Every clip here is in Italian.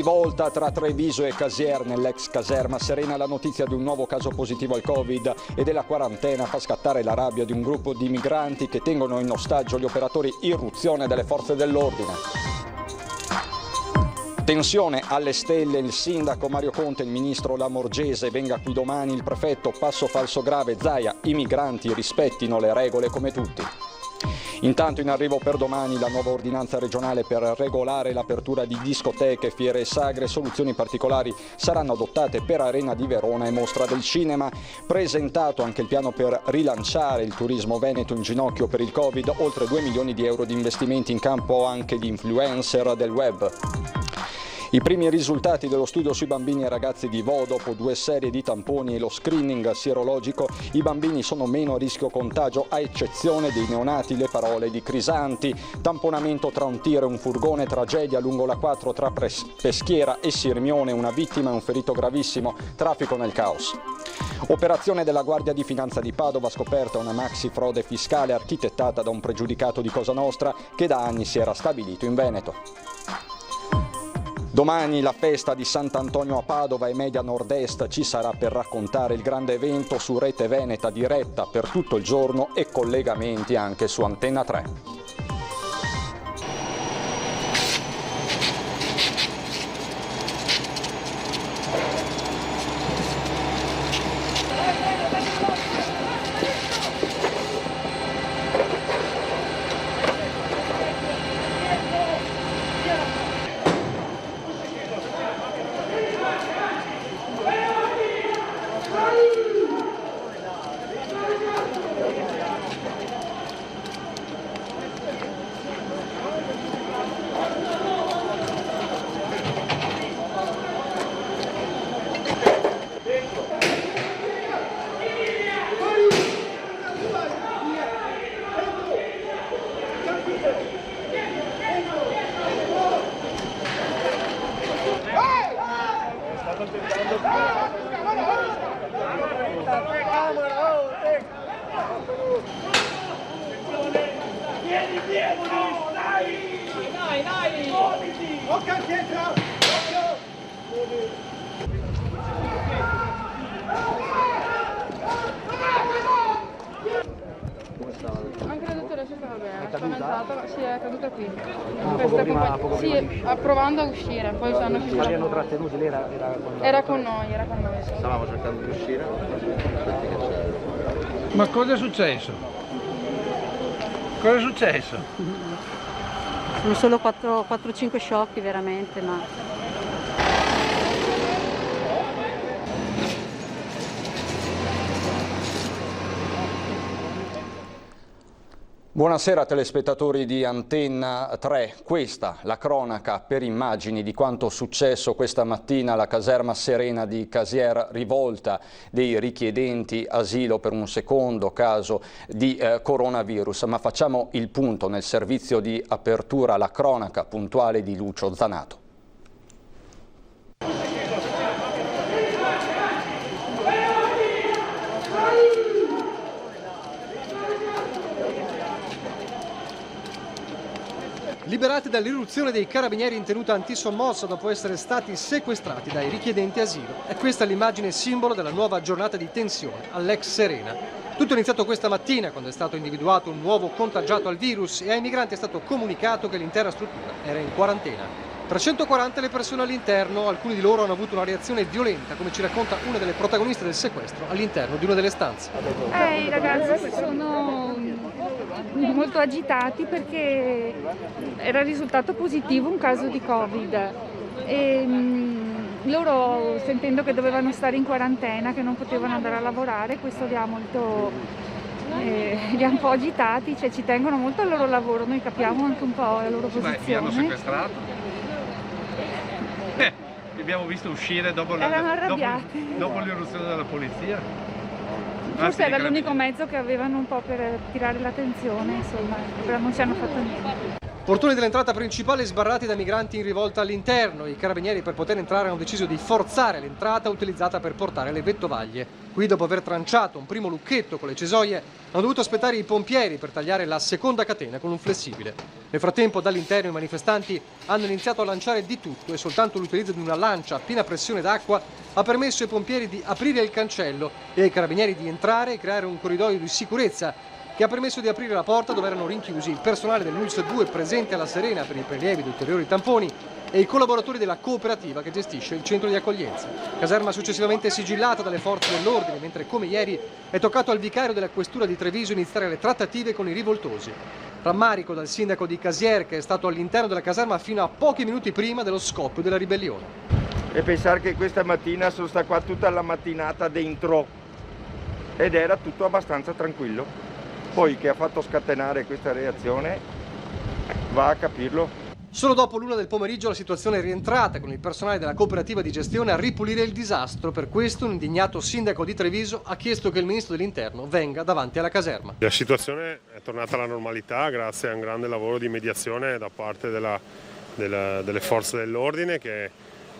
rivolta tra Treviso e Casier nell'ex caserma Serena. La notizia di un nuovo caso positivo al Covid e della quarantena fa scattare la rabbia di un gruppo di migranti che tengono in ostaggio gli operatori. Irruzione delle forze dell'ordine. Tensione alle stelle, il sindaco Mario Conte, il ministro Lamorgese, venga qui domani, il prefetto, passo falso grave, Zaia, i migranti rispettino le regole come tutti. Intanto in arrivo per domani la nuova ordinanza regionale per regolare l'apertura di discoteche, fiere e sagre. Soluzioni particolari saranno adottate per Arena di Verona e Mostra del Cinema. Presentato anche il piano per rilanciare il turismo veneto in ginocchio per il Covid, oltre 2 milioni di euro di investimenti in campo anche di influencer del web. I primi risultati dello studio sui bambini e ragazzi di Vo dopo 2 serie di tamponi e lo screening sierologico. I bambini sono meno a rischio contagio a eccezione dei neonati. Le parole di Crisanti. Tamponamento tra un tir e un furgone, tragedia lungo la 4 tra Peschiera e Sirmione, una vittima e un ferito gravissimo, traffico nel caos. Operazione della Guardia di Finanza di Padova, scoperta una maxi frode fiscale architettata da un pregiudicato di Cosa Nostra che da anni si era stabilito in Veneto. Domani la festa di Sant'Antonio a Padova e Media Nord-Est ci sarà per raccontare il grande evento su Rete Veneta diretta per tutto il giorno e collegamenti anche su Antenna 3. Anche la dottoressa stava bene, sì, è caduta qui. Sì, provando a uscire, poi hanno chiuso. Ma li hanno trattenuti, lei era con noi. Sì. Stavamo cercando di uscire. Ma cosa è successo? Cosa è successo? Sono solo 4-5 sciocchi veramente, ma... Buonasera telespettatori di Antenna 3, questa la cronaca per immagini di quanto successo questa mattina alla caserma Serena di Casier, rivolta dei richiedenti asilo per un secondo caso di coronavirus, ma facciamo il punto nel servizio di apertura, la cronaca puntuale di Lucio Zanato. Liberati dall'irruzione dei carabinieri in tenuta antisommossa dopo essere stati sequestrati dai richiedenti asilo. È questa l'immagine simbolo della nuova giornata di tensione all'ex Serena. Tutto è iniziato questa mattina quando è stato individuato un nuovo contagiato al virus e ai migranti è stato comunicato che l'intera struttura era in quarantena. 340 le persone all'interno, alcuni di loro hanno avuto una reazione violenta, come ci racconta una delle protagoniste del sequestro all'interno di una delle stanze. I ragazzi sono molto agitati perché era risultato positivo un caso di Covid e loro, sentendo che dovevano stare in quarantena, che non potevano andare a lavorare, questo li ha molto li ha un po' agitati, cioè ci tengono molto al loro lavoro, noi capiamo anche un po' la loro posizione. Mi hanno sequestrato? Li abbiamo visto uscire dopo l'irruzione della polizia. Forse era l'unico mezzo che avevano un po' per tirare l'attenzione, insomma, però non ci hanno fatto niente. Portoni dell'entrata principale sbarrati da migranti in rivolta all'interno. I carabinieri, per poter entrare, hanno deciso di forzare l'entrata utilizzata per portare le vettovaglie. Qui, dopo aver tranciato un primo lucchetto con le cesoie, hanno dovuto aspettare i pompieri per tagliare la seconda catena con un flessibile. Nel frattempo, dall'interno, i manifestanti hanno iniziato a lanciare di tutto e soltanto l'utilizzo di una lancia a piena pressione d'acqua ha permesso ai pompieri di aprire il cancello e ai carabinieri di entrare e creare un corridoio di sicurezza che ha permesso di aprire la porta dove erano rinchiusi il personale dell'ULSS 2 presente alla Serena per i prelievi di ulteriori tamponi e i collaboratori della cooperativa che gestisce il centro di accoglienza. Caserma successivamente sigillata dalle forze dell'ordine, mentre come ieri è toccato al vicario della questura di Treviso iniziare le trattative con i rivoltosi. Rammarico dal sindaco di Casier, che è stato all'interno della caserma fino a pochi minuti prima dello scoppio della ribellione. E pensare che questa mattina sono stato qua tutta la mattinata dentro ed era tutto abbastanza tranquillo. Poi che ha fatto scatenare questa reazione va a capirlo. Solo dopo l'1 del pomeriggio la situazione è rientrata con il personale della cooperativa di gestione a ripulire il disastro. Per questo un indignato sindaco di Treviso ha chiesto che il ministro dell'Interno venga davanti alla caserma. La situazione è tornata alla normalità grazie a un grande lavoro di mediazione da parte delle forze dell'ordine che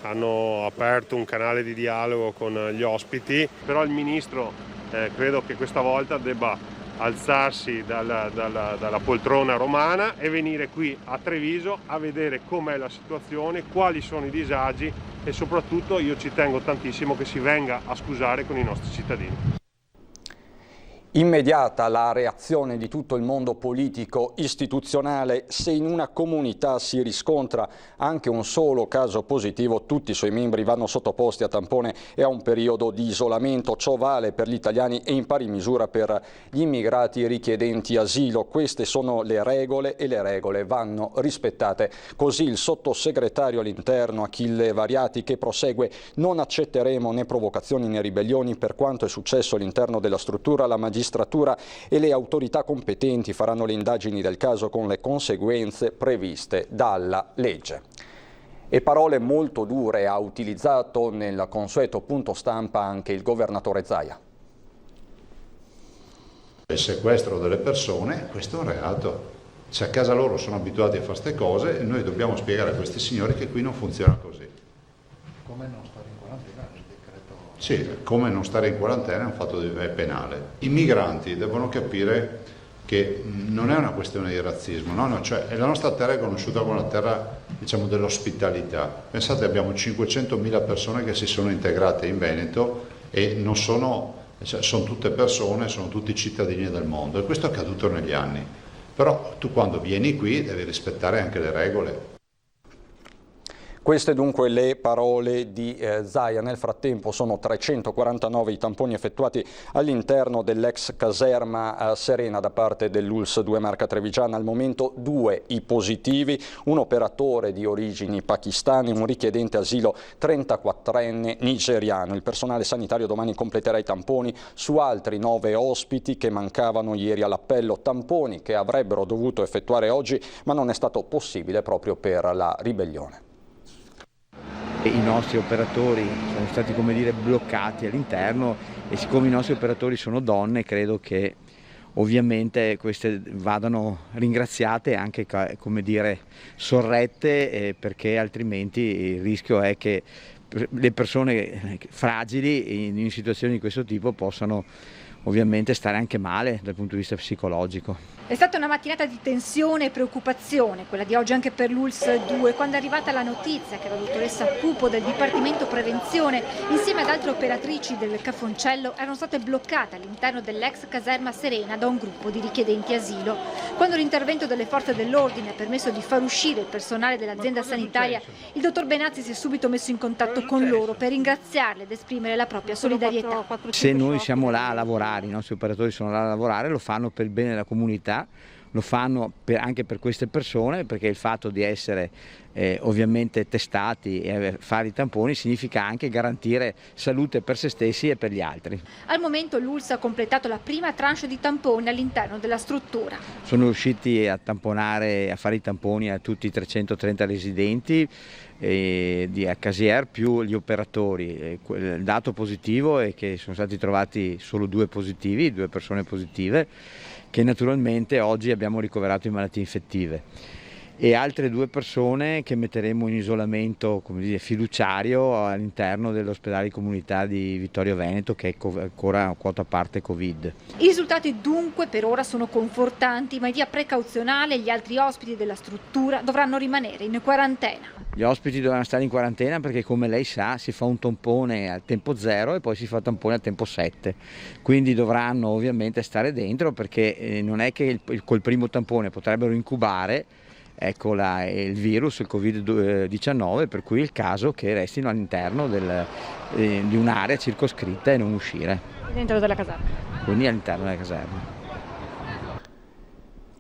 hanno aperto un canale di dialogo con gli ospiti. Però il ministro credo che questa volta debba alzarsi dalla poltrona romana e venire qui a Treviso a vedere com'è la situazione, quali sono i disagi e soprattutto io ci tengo tantissimo che si venga a scusare con i nostri cittadini. Immediata la reazione di tutto il mondo politico istituzionale. Se in una comunità si riscontra anche un solo caso positivo, tutti i suoi membri vanno sottoposti a tampone e a un periodo di isolamento. Ciò vale per gli italiani e in pari misura per gli immigrati richiedenti asilo. Queste sono le regole e le regole vanno rispettate. Così il sottosegretario all'interno Achille Variati, che prosegue: non accetteremo né provocazioni né ribellioni. Per quanto è successo all'interno della struttura, la magistratura e le autorità competenti faranno le indagini del caso con le conseguenze previste dalla legge. E parole molto dure ha utilizzato nel consueto punto stampa anche il governatore Zaia. Il sequestro delle persone, questo è un reato. Se a casa loro sono abituati a fare queste cose, noi dobbiamo spiegare a questi signori che qui non funziona così. Come non stare in quarantena? Il decreto... Sì, come non stare in quarantena è un fatto penale. I migranti devono capire che non è una questione di razzismo, no? Cioè, la nostra terra è conosciuta come una terra, diciamo, dell'ospitalità. Pensate, abbiamo 500.000 persone che si sono integrate in Veneto e non sono, cioè, sono tutte persone, sono tutti cittadini del mondo, e questo è accaduto negli anni. Però tu quando vieni qui devi rispettare anche le regole. Queste dunque le parole di Zaia. Nel frattempo sono 349 i tamponi effettuati all'interno dell'ex caserma Serena da parte dell'ULSS 2 Marca Trevigiana. Al momento 2 i positivi, un operatore di origini pakistane, un richiedente asilo 34enne nigeriano. Il personale sanitario domani completerà i tamponi su altri 9 ospiti che mancavano ieri all'appello, tamponi che avrebbero dovuto effettuare oggi ma non è stato possibile proprio per la ribellione. I nostri operatori sono stati, come dire, bloccati all'interno, e siccome i nostri operatori sono donne, credo che ovviamente queste vadano ringraziate e anche, come dire, sorrette, perché altrimenti il rischio è che le persone fragili in situazioni di questo tipo possano ovviamente stare anche male dal punto di vista psicologico. È stata una mattinata di tensione e preoccupazione, quella di oggi anche per l'ULSS 2, quando è arrivata la notizia che la dottoressa Pupo del Dipartimento Prevenzione, insieme ad altre operatrici del Cafoncello, erano state bloccate all'interno dell'ex caserma Serena da un gruppo di richiedenti asilo. Quando l'intervento delle forze dell'ordine ha permesso di far uscire il personale dell'azienda sanitaria, il dottor Benazzi si è subito messo in contatto con loro per ringraziarle ed esprimere la propria solidarietà. Se noi siamo là a lavorare, i nostri operatori sono là a lavorare, lo fanno per il bene della comunità, lo fanno anche per queste persone, perché il fatto di essere ovviamente testati e fare i tamponi significa anche garantire salute per se stessi e per gli altri. Al momento l'ULSS ha completato la prima tranche di tamponi all'interno della struttura. Sono riusciti a tamponare, a fare i tamponi a tutti i 330 residenti di Casier più gli operatori. Il dato positivo è che sono stati trovati solo 2 positivi, 2 persone positive, che naturalmente oggi abbiamo ricoverato in malattie infettive. e altre 2 persone che metteremo in isolamento, come dire, fiduciario all'interno dell'ospedale di comunità di Vittorio Veneto, che è ancora quota parte Covid. I risultati dunque per ora sono confortanti, ma in via precauzionale gli altri ospiti della struttura dovranno rimanere in quarantena. Gli ospiti dovranno stare in quarantena perché, come lei sa, si fa un tampone al tempo 0 e poi si fa il tampone al tempo 7, quindi dovranno ovviamente stare dentro, perché non è che col primo tampone potrebbero incubare il virus, il Covid-19, per cui è il caso che restino all'interno di un'area circoscritta e non uscire. Dentro della caserma. Quindi all'interno della caserma.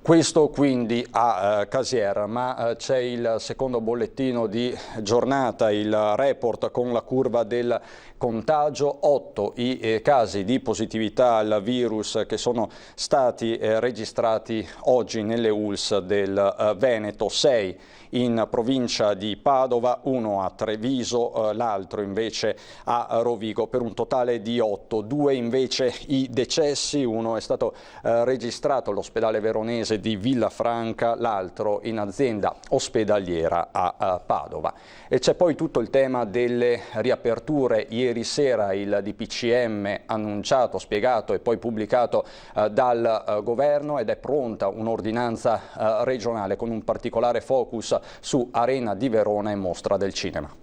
Questo quindi a Casier, ma c'è il secondo bollettino di giornata, il report con la curva del contagio. 8 i casi di positività al virus che sono stati registrati oggi nelle ULSS del Veneto, 6 in provincia di Padova, 1 a Treviso, l'altro invece a Rovigo, per un totale di 8. 2 invece i decessi, uno è stato registrato all'ospedale veronese di Villafranca, l'altro in azienda ospedaliera a Padova. E c'è poi tutto il tema delle riaperture. Ieri sera il DPCM annunciato, spiegato e poi pubblicato dal governo, ed è pronta un'ordinanza regionale con un particolare focus su Arena di Verona e Mostra del Cinema.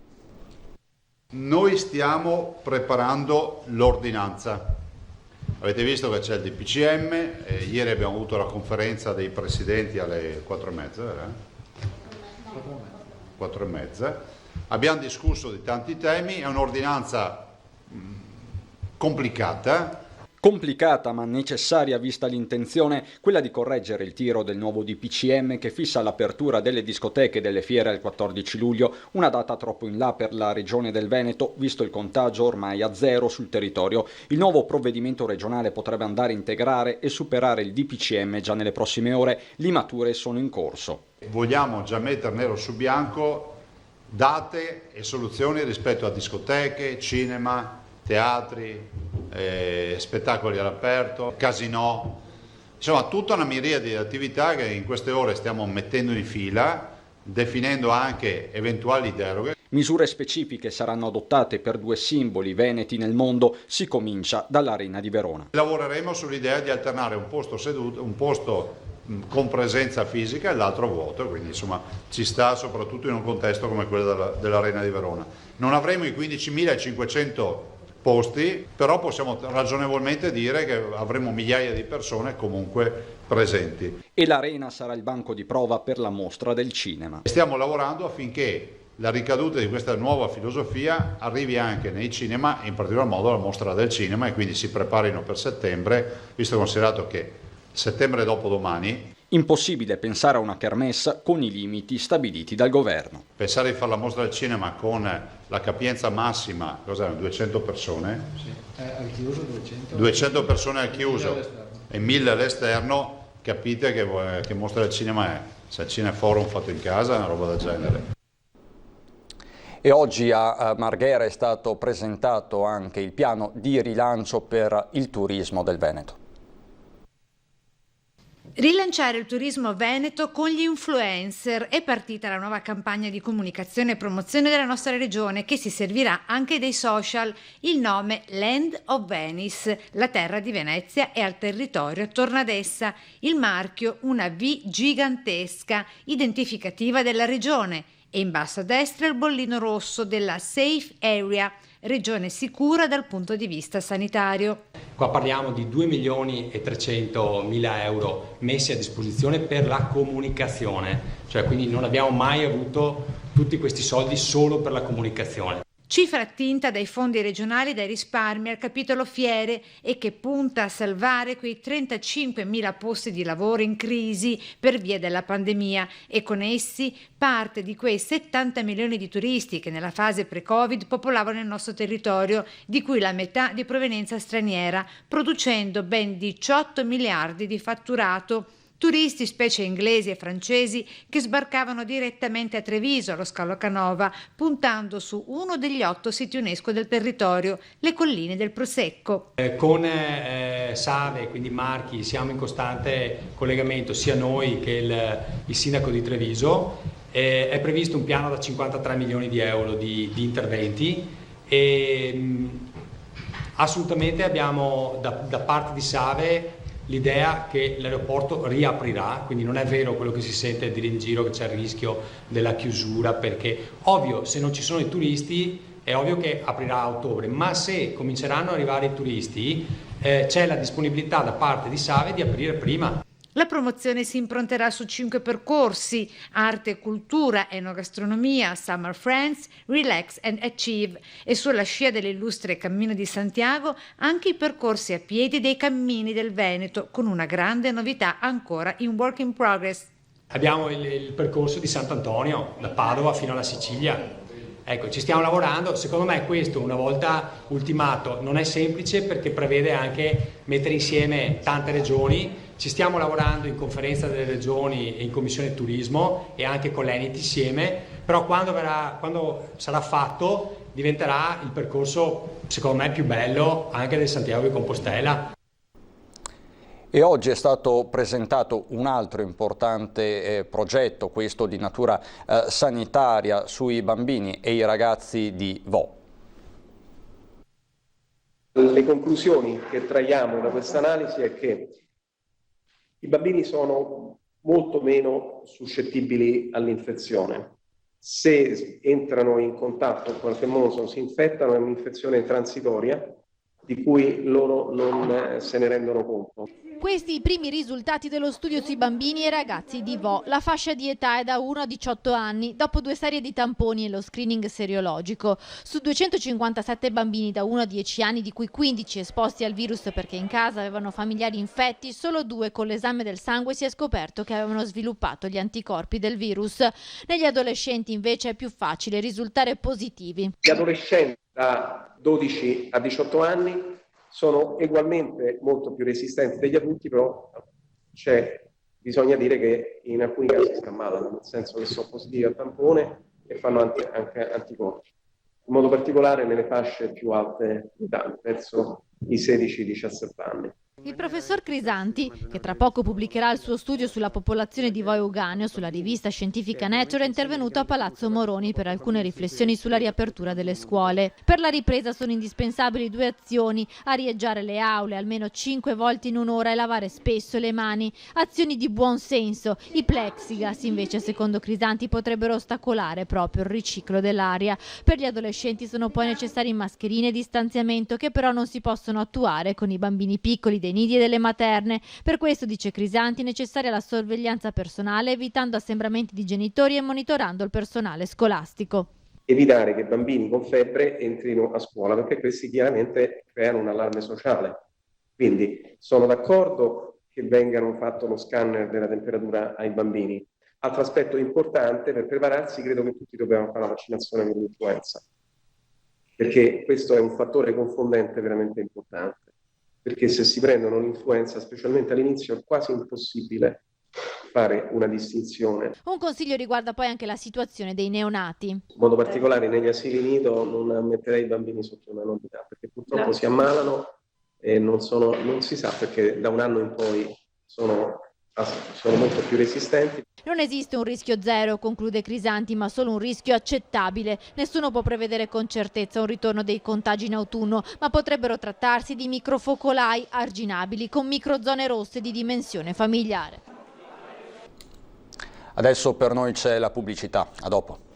Noi stiamo preparando l'ordinanza. Avete visto che c'è il DPCM, ieri abbiamo avuto la conferenza dei presidenti alle 4:30, 4:30. Abbiamo discusso di tanti temi, è un'ordinanza complicata ma necessaria, vista l'intenzione, quella di correggere il tiro del nuovo DPCM che fissa l'apertura delle discoteche e delle fiere al 14 luglio, una data troppo in là per la regione del Veneto, visto il contagio ormai a 0 sul territorio. Il nuovo provvedimento regionale potrebbe andare a integrare e superare il DPCM già nelle prossime ore. Limature sono in corso. Vogliamo già mettere nero su bianco date e soluzioni rispetto a discoteche, cinema, teatri, spettacoli all'aperto, casinò, insomma tutta una miriade di attività che in queste ore stiamo mettendo in fila, definendo anche eventuali deroghe. Misure specifiche saranno adottate per 2 simboli veneti nel mondo. Si comincia dall'Arena di Verona. Lavoreremo sull'idea di alternare un posto seduto, un posto con presenza fisica e l'altro vuoto, quindi insomma ci sta soprattutto in un contesto come quello dell'Arena di Verona. Non avremo i 15.500 posti, però possiamo ragionevolmente dire che avremo migliaia di persone comunque presenti. E l'Arena sarà il banco di prova per la Mostra del Cinema. Stiamo lavorando affinché la ricaduta di questa nuova filosofia arrivi anche nei cinema, in particolar modo alla Mostra del Cinema, e quindi si preparino per settembre, visto e considerato che settembre dopodomani. Impossibile pensare a una kermesse con i limiti stabiliti dal governo. Pensare di fare la Mostra del Cinema con la capienza massima, cos'erano, 200 persone? Sì, al chiuso 200. 200 persone al chiuso e 1000 all'esterno, capite che Mostra del Cinema è. Se il Cineforum fatto in casa è una roba del genere. E oggi a Marghera è stato presentato anche il piano di rilancio per il turismo del Veneto. Rilanciare il turismo veneto con gli influencer. È partita la nuova campagna di comunicazione e promozione della nostra regione, che si servirà anche dei social. Il nome Land of Venice, la terra di Venezia, e al territorio attorno ad essa. Il marchio, una V gigantesca, identificativa della regione. E in basso a destra il bollino rosso della Safe Area, regione sicura dal punto di vista sanitario. Qua parliamo di 2.300.000 euro messi a disposizione per la comunicazione, cioè quindi non abbiamo mai avuto tutti questi soldi solo per la comunicazione. Cifra attinta dai fondi regionali, dai risparmi al capitolo fiere, e che punta a salvare quei 35.000 posti di lavoro in crisi per via della pandemia, e con essi parte di quei 70 milioni di turisti che nella fase pre-Covid popolavano il nostro territorio, di cui la metà di provenienza straniera, producendo ben 18 miliardi di fatturato. Turisti, specie inglesi e francesi, che sbarcavano direttamente a Treviso, allo Scalo Canova, puntando su uno degli 8 siti UNESCO del territorio, le colline del Prosecco. Con Save, quindi Marchi, siamo in costante collegamento sia noi che il sindaco di Treviso. È previsto un piano da 53 milioni di euro di interventi e assolutamente abbiamo da parte di Save l'idea che l'aeroporto riaprirà, quindi non è vero quello che si sente dire in giro che c'è il rischio della chiusura, perché ovvio se non ci sono i turisti è ovvio che aprirà a ottobre, ma se cominceranno ad arrivare i turisti c'è la disponibilità da parte di Save di aprire prima. La promozione si impronterà su 5 percorsi: arte e cultura, enogastronomia, summer friends, relax and achieve, e sulla scia dell'illustre Cammino di Santiago anche i percorsi a piedi dei cammini del Veneto, con una grande novità ancora in work in progress. Abbiamo il percorso di Sant'Antonio, da Padova fino alla Sicilia. Ecco, ci stiamo lavorando, secondo me questo una volta ultimato non è semplice perché prevede anche mettere insieme tante regioni. Ci stiamo lavorando in conferenza delle regioni e in commissione turismo e anche con l'Enit insieme, però quando sarà fatto diventerà il percorso secondo me più bello anche del Santiago di Compostela. E oggi è stato presentato un altro importante progetto, questo di natura sanitaria, sui bambini e i ragazzi di Vo. Le conclusioni che traiamo da questa analisi è che i bambini sono molto meno suscettibili all'infezione. Se entrano in contatto in qualche modo, si infettano, è un'infezione transitoria di cui loro non se ne rendono conto. Questi i primi risultati dello studio sui bambini e ragazzi di Vo. La fascia di età è da 1 a 18 anni, dopo 2 serie di tamponi e lo screening seriologico. Su 257 bambini da 1 a 10 anni, di cui 15 esposti al virus perché in casa avevano familiari infetti, solo 2 con l'esame del sangue si è scoperto che avevano sviluppato gli anticorpi del virus. Negli adolescenti invece è più facile risultare positivi. Gli adolescenti da 12 a 18 anni sono ugualmente molto più resistenti degli adulti, però bisogna dire che in alcuni casi si ammalano, nel senso che sono positivi al tampone e fanno anche anticorpi, in modo particolare nelle fasce più alte di età, verso i 16-17 anni. Il professor Crisanti, che tra poco pubblicherà il suo studio sulla popolazione di Vo Euganeo sulla rivista scientifica Nature, è intervenuto a Palazzo Moroni per alcune riflessioni sulla riapertura delle scuole. Per la ripresa sono indispensabili 2 azioni: arieggiare le aule almeno 5 volte in un'ora e lavare spesso le mani. Azioni di buon senso. I plexiglass invece, secondo Crisanti, potrebbero ostacolare proprio il riciclo dell'aria. Per gli adolescenti sono poi necessari mascherine e distanziamento, che però non si possono attuare con i bambini piccoli dei nidi e delle materne. Per questo, dice Crisanti, è necessaria la sorveglianza personale, evitando assembramenti di genitori e monitorando il personale scolastico. Evitare che bambini con febbre entrino a scuola, perché questi chiaramente creano un allarme sociale. Quindi sono d'accordo che vengano fatto lo scanner della temperatura ai bambini. Altro aspetto importante per prepararsi, credo che tutti dobbiamo fare la vaccinazione per l'influenza, perché questo è un fattore confondente veramente importante. Perché se si prendono l'influenza, specialmente all'inizio, è quasi impossibile fare una distinzione. Un consiglio riguarda poi anche la situazione dei neonati. In modo particolare negli asili nido non metterei i bambini sotto una novità, perché purtroppo si ammalano e non si sa, perché da un anno in poi sono molto più resistenti. Non esiste un rischio zero, conclude Crisanti, ma solo un rischio accettabile. Nessuno può prevedere con certezza un ritorno dei contagi in autunno, ma potrebbero trattarsi di microfocolai arginabili con microzone rosse di dimensione familiare. Adesso per noi c'è la pubblicità. A dopo.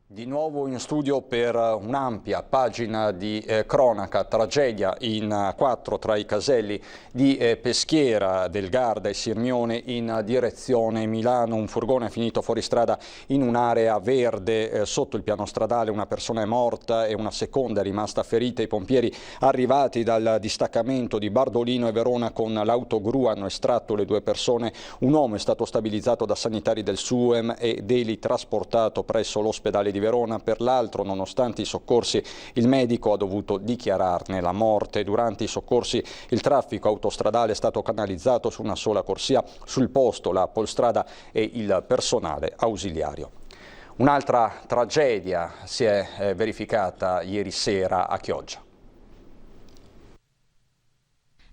Di nuovo in studio per un'ampia pagina di cronaca, tragedia in 4 tra i caselli di Peschiera, del Garda e Sirmione in direzione Milano. Un furgone è finito fuori strada in un'area verde sotto il piano stradale, una persona è morta e una seconda è rimasta ferita. I pompieri arrivati dal distaccamento di Bardolino e Verona con l'autogru hanno estratto le 2 persone. Un uomo è stato stabilizzato da sanitari del SUEM ed egli trasportato presso l'ospedale di Verona per l'altro. Nonostante i soccorsi, il medico ha dovuto dichiararne la morte. Durante i soccorsi il traffico autostradale è stato canalizzato su una sola corsia, sul posto la polstrada e il personale ausiliario. Un'altra tragedia si è verificata ieri sera a Chioggia.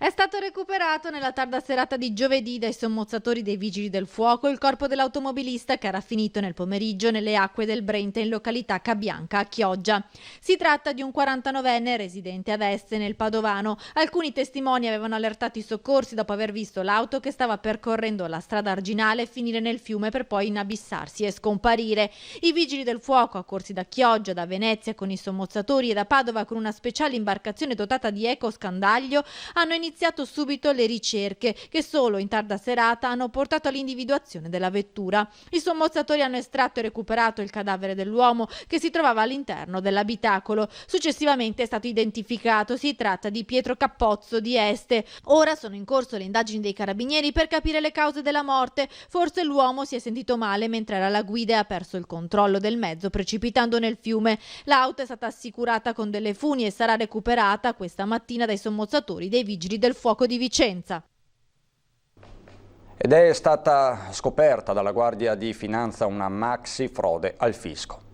È stato recuperato nella tarda serata di giovedì dai sommozzatori dei Vigili del Fuoco il corpo dell'automobilista che era finito nel pomeriggio nelle acque del Brenta in località Cabianca a Chioggia. Si tratta di un 49enne residente ad Este nel Padovano. Alcuni testimoni avevano allertato i soccorsi dopo aver visto l'auto che stava percorrendo la strada arginale finire nel fiume per poi inabissarsi e scomparire. I Vigili del Fuoco, accorsi da Chioggia, da Venezia con i sommozzatori e da Padova con una speciale imbarcazione dotata di ecoscandaglio, hanno iniziato subito le ricerche che solo in tarda serata hanno portato all'individuazione della vettura. I sommozzatori hanno estratto e recuperato il cadavere dell'uomo che si trovava all'interno dell'abitacolo. Successivamente è stato identificato, si tratta di Pietro Cappozzo di Este. Ora sono in corso le indagini dei carabinieri per capire le cause della morte. Forse l'uomo si è sentito male mentre era alla guida e ha perso il controllo del mezzo precipitando nel fiume. L'auto è stata assicurata con delle funi e sarà recuperata questa mattina dai sommozzatori dei Vigili del Fuoco di Vicenza. Ed è stata scoperta dalla Guardia di Finanza una maxi frode al fisco.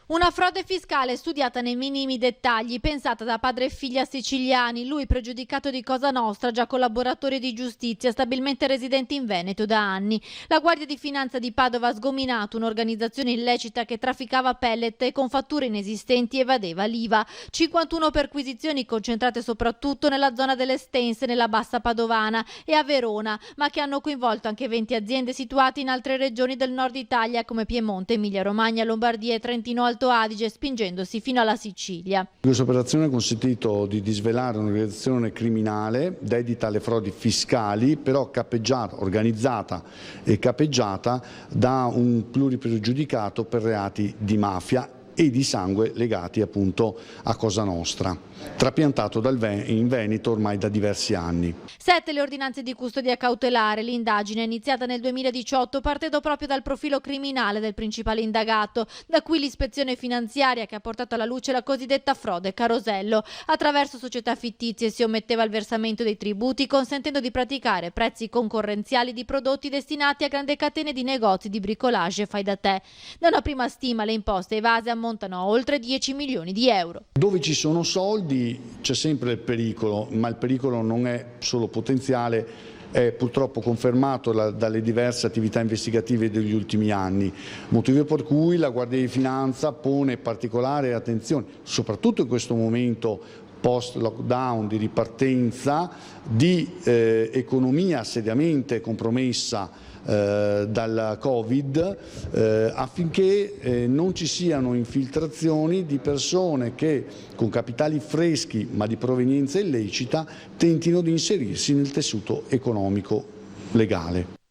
Una frode fiscale studiata nei minimi dettagli, pensata da padre e figlia siciliani, lui pregiudicato di Cosa Nostra, già collaboratore di giustizia, stabilmente residente in Veneto da anni. La Guardia di Finanza di Padova ha sgominato un'organizzazione illecita che trafficava pellet e con fatture inesistenti evadeva l'IVA. 51 perquisizioni concentrate soprattutto nella zona delle Stense, nella Bassa Padovana e a Verona, ma che hanno coinvolto anche 20 aziende situate in altre regioni del nord Italia come Piemonte, Emilia-Romagna, Lombardia e Trentino Alto Adige, spingendosi fino alla Sicilia. Questa operazione ha consentito di disvelare un'organizzazione criminale dedita alle frodi fiscali, però organizzata e capeggiata da un pluripregiudicato per reati di mafia e di sangue legati appunto a Cosa Nostra, trapiantato in Veneto ormai da diversi anni. 7 le ordinanze di custodia cautelare. L'indagine iniziata nel 2018 partendo proprio dal profilo criminale del principale indagato, da qui l'ispezione finanziaria che ha portato alla luce la cosiddetta frode carosello. Attraverso società fittizie si ometteva il versamento dei tributi, consentendo di praticare prezzi concorrenziali di prodotti destinati a grandi catene di negozi di bricolage e fai da te. Da una prima stima le imposte evase ammontano a oltre 10 milioni di euro. Dove ci sono soldi c'è sempre il pericolo, ma il pericolo non è solo potenziale, è purtroppo confermato dalle diverse attività investigative degli ultimi anni, motivo per cui la Guardia di Finanza pone particolare attenzione, soprattutto in questo momento post-lockdown di ripartenza, di economia seriamente compromessa dal Covid, affinché non ci siano infiltrazioni di persone che con capitali freschi ma di provenienza illecita tentino di inserirsi nel tessuto economico legale.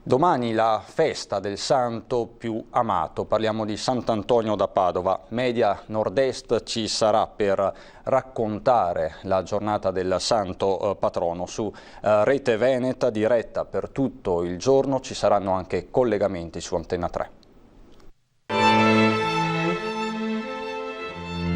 Domani la festa del santo più amato, parliamo di Sant'Antonio da Padova. Media Nord-Est ci sarà per raccontare la giornata del santo patrono. Su Rete Veneta, diretta per tutto il giorno, ci saranno anche collegamenti su Antenna 3.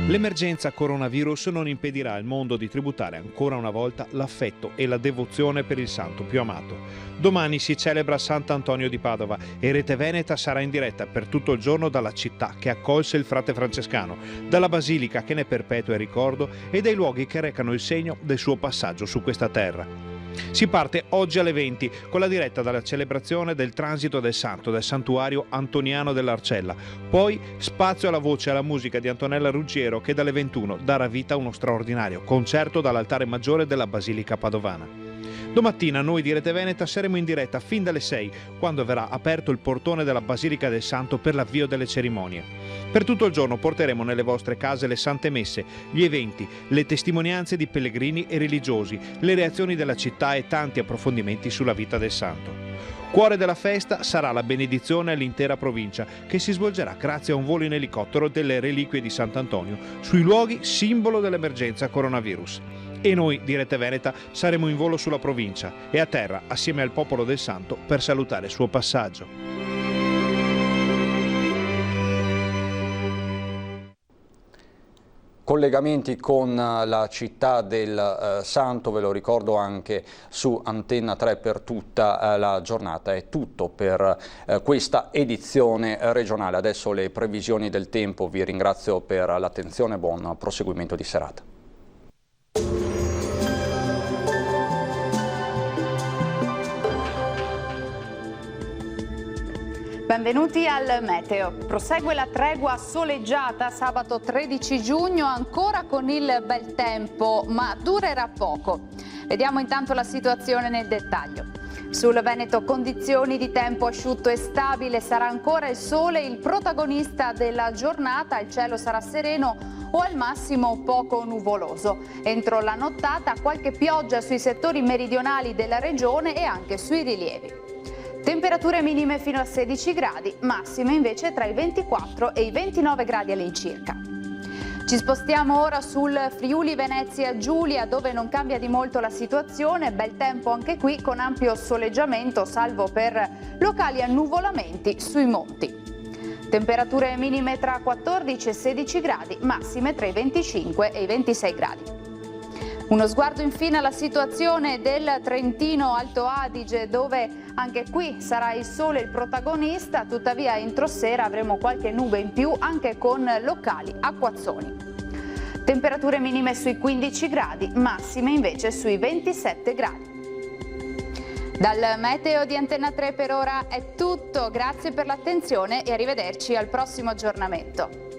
L'emergenza coronavirus non impedirà al mondo di tributare ancora una volta l'affetto e la devozione per il santo più amato. Domani si celebra Sant'Antonio di Padova e Rete Veneta sarà in diretta per tutto il giorno dalla città che accolse il frate francescano, dalla basilica che ne perpetua il ricordo e dai luoghi che recano il segno del suo passaggio su questa terra. Si parte oggi alle 20 con la diretta dalla celebrazione del transito del santo del santuario antoniano dell'Arcella. Poi spazio alla voce e alla musica di Antonella Ruggiero che dalle 21 darà vita a uno straordinario concerto dall'altare maggiore della Basilica Padovana. Domattina noi di Rete Veneta saremo in diretta fin dalle 6 quando verrà aperto il portone della Basilica del Santo per l'avvio delle cerimonie. Per tutto il giorno porteremo nelle vostre case le sante messe, gli eventi, le testimonianze di pellegrini e religiosi, le reazioni della città e tanti approfondimenti sulla vita del santo. Cuore della festa sarà la benedizione all'intera provincia, che si svolgerà grazie a un volo in elicottero delle reliquie di Sant'Antonio sui luoghi simbolo dell'emergenza coronavirus. E noi di Rete Veneta saremo in volo sulla provincia e a terra assieme al popolo del santo per salutare il suo passaggio. collegamenti con la città del Santo, ve lo ricordo anche su Antenna 3 per tutta la giornata. È tutto per questa edizione regionale. Adesso le previsioni del tempo, vi ringrazio per l'attenzione, buon proseguimento di serata. Benvenuti al Meteo. Prosegue la tregua soleggiata sabato 13 giugno, ancora con il bel tempo, ma durerà poco. Vediamo intanto la situazione nel dettaglio. Sul Veneto condizioni di tempo asciutto e stabile, sarà ancora il sole il protagonista della giornata, il cielo sarà sereno o al massimo poco nuvoloso. Entro la nottata qualche pioggia sui settori meridionali della regione e anche sui rilievi. Temperature minime fino a 16 gradi, massime invece tra i 24 e i 29 gradi all'incirca. Ci spostiamo ora sul Friuli Venezia Giulia, dove non cambia di molto la situazione, bel tempo anche qui con ampio soleggiamento, salvo per locali annuvolamenti sui monti. Temperature minime tra 14 e 16 gradi, massime tra i 25 e i 26 gradi. Uno sguardo infine alla situazione del Trentino Alto Adige, dove anche qui sarà il sole il protagonista, tuttavia entro sera avremo qualche nube in più anche con locali acquazzoni. Temperature minime sui 15 gradi, massime invece sui 27 gradi. Dal Meteo di Antenna 3 per ora è tutto, grazie per l'attenzione e arrivederci al prossimo aggiornamento.